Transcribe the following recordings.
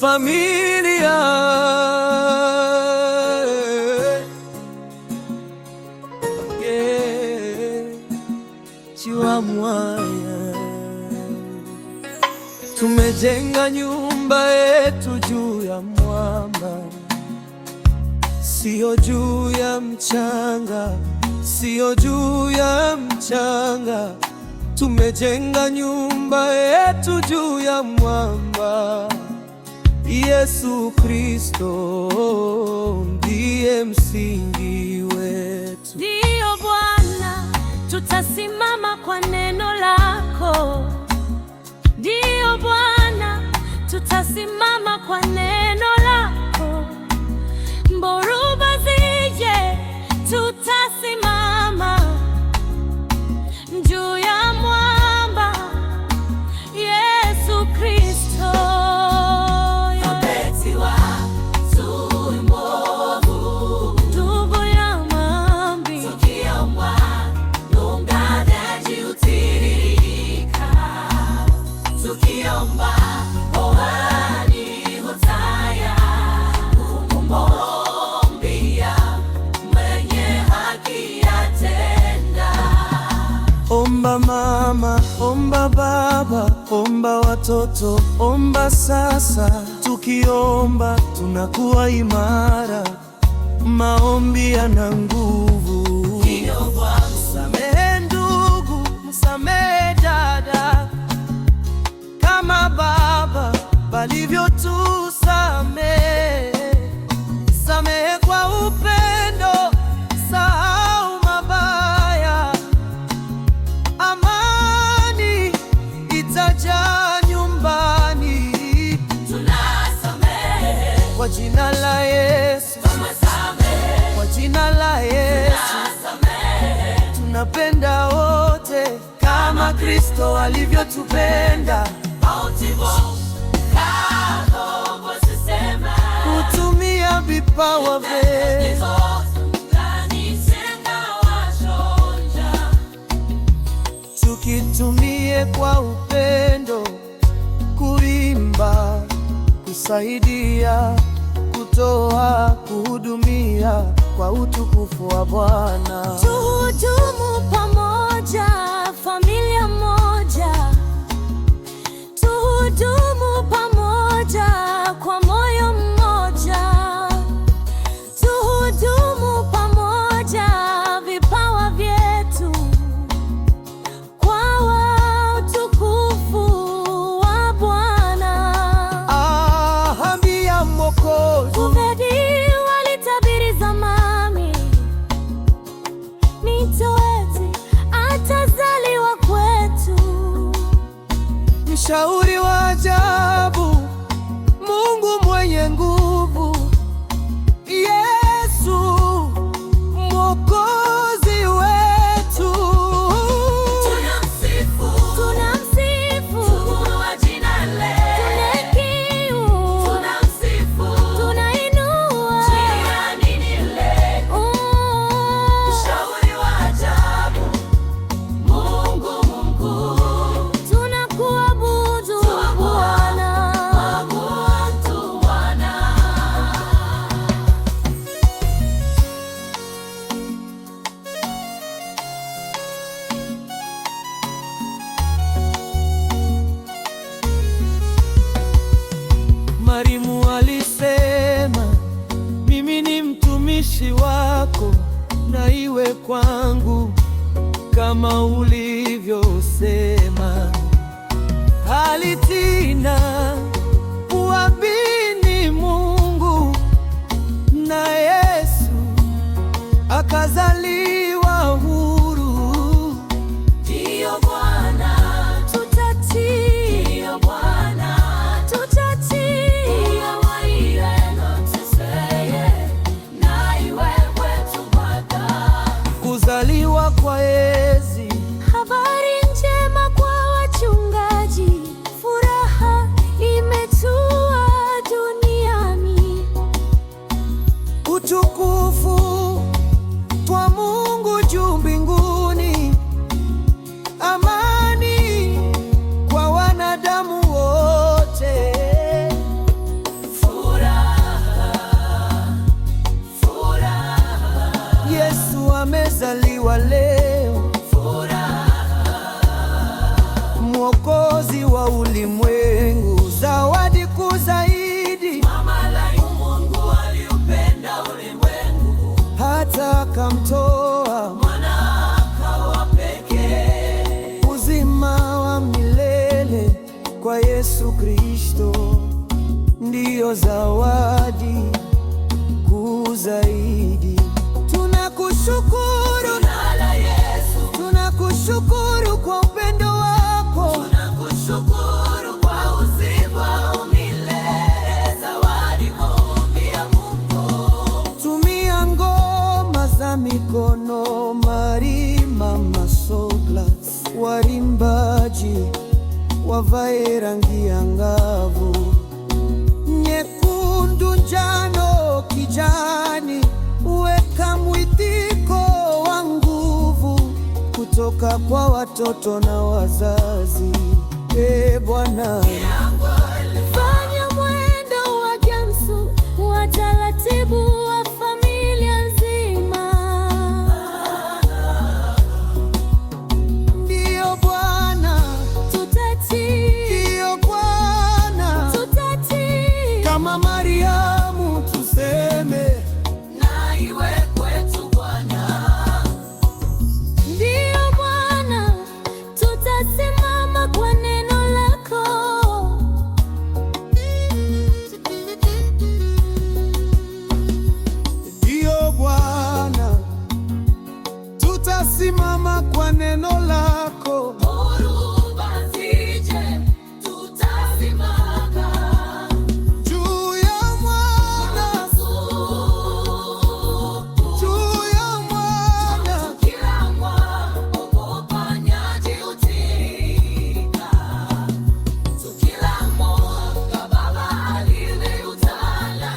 familia. Chiwamwaya, tumejenga nyumba yetu juu ya mwamba, sio juu ya mchanga, sio juu ya mchanga. Tumejenga nyumba yetu juu ya mwamba. Yesu Kristo ndiye msingi wetu. Ndiyo Bwana, tutasimama kwa neno lako. Ndiyo Bwana, tutasimama kwa neno lako. Mboruba zije, tutasimama juu ya mwamba. Yesu Kristo Omba mama, omba baba, omba watoto, omba sasa. Tukiomba tunakuwa imara, maombi yana nguvu. Msamehe ndugu, msamehe dada, kama baba walivyotusamehe. Samehe kwa upendo, sahau mabaya. Amani itajaa nyumbani. Tunasamehe kwa jina la Yesu, kwa jina la Yesu. Tunapenda wote kama Kristo alivyotupenda. Kutumia vipawa vyetu tukitumie kwa upendo, kuimba, kusaidia, kutoa, kuhudumia kwa utukufu wa Bwana. Tuhudumu pamoja, familia moja. Tuhudumu pamoja kwa moyo mmoja. Tuhudumu pamoja, vipawa vyetu kwa utukufu wa Bwana. Ambia Mwokozi, Ubedi walitabiri zamani, mito eti atazaliwa kwetu. mshauri wa ajabu, Mungu mwenye nguvu, Yesu Mwokozi wetu. Tunamsifu, tunamsifu jina lake. Tunakiu, tunamsifu, tunainua jina lake. Mshauri wa ajabu, Mungu mkuu. Tunakuabudu Bwana. Marimu alisema, mimi ni mtumishi wako, na iwe kwangu kama ulivyosema. Alitina kuamini Mungu, na Yesu akazaliwa huru. Ndiyo Bwana, tutatii. Ndiyo Bwana, tutatii. Kuzaliwa kwa Yesu, habari njema kwa wachungaji. Furaha imetua duniani. utukufu kwa Mungu juu mbinguni, amani kwa wanadamu wote. akamtoa mwana akawa pekee. Uzima wa milele kwa Yesu Kristo ndiyo zawadi kuu zaidi. Tunakushukuru Yesu, tunakushukuru kwa upendo wako, tunakushukuru kwa uzima wa milele, zawadi ya Mungu. tumia ngoma za mikono, marimba, masoglas, warimbaji wavae rangi angavu, nyekundu, njano, kijani, weka mwitiko wa nguvu kutoka kwa watoto na wazazi. Bwana, Fanya mwendo wa jamsu wa taratibu wa familia nzima. ndiyo Bwana, Tutatii, ndiyo Bwana, tutatii, kama Mariamu tuseme na iwe kwetu Bwana. Ndiyo Bwana, tutasimama kwa neno lako. ndiyo Bwana, tutasimama kwa neno lako. Dhoruba zije, tutasimama. Juu ya mwana, juu ya mwana, Kila uponyaji utika. Kila mwaka Baba aliliutana.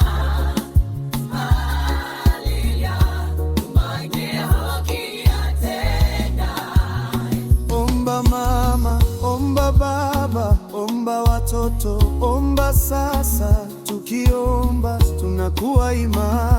Haleluya, tumaini haki yatenda. omba mama, omba baba, omba watoto, omba sasa. Tukiomba tunakuwa imara.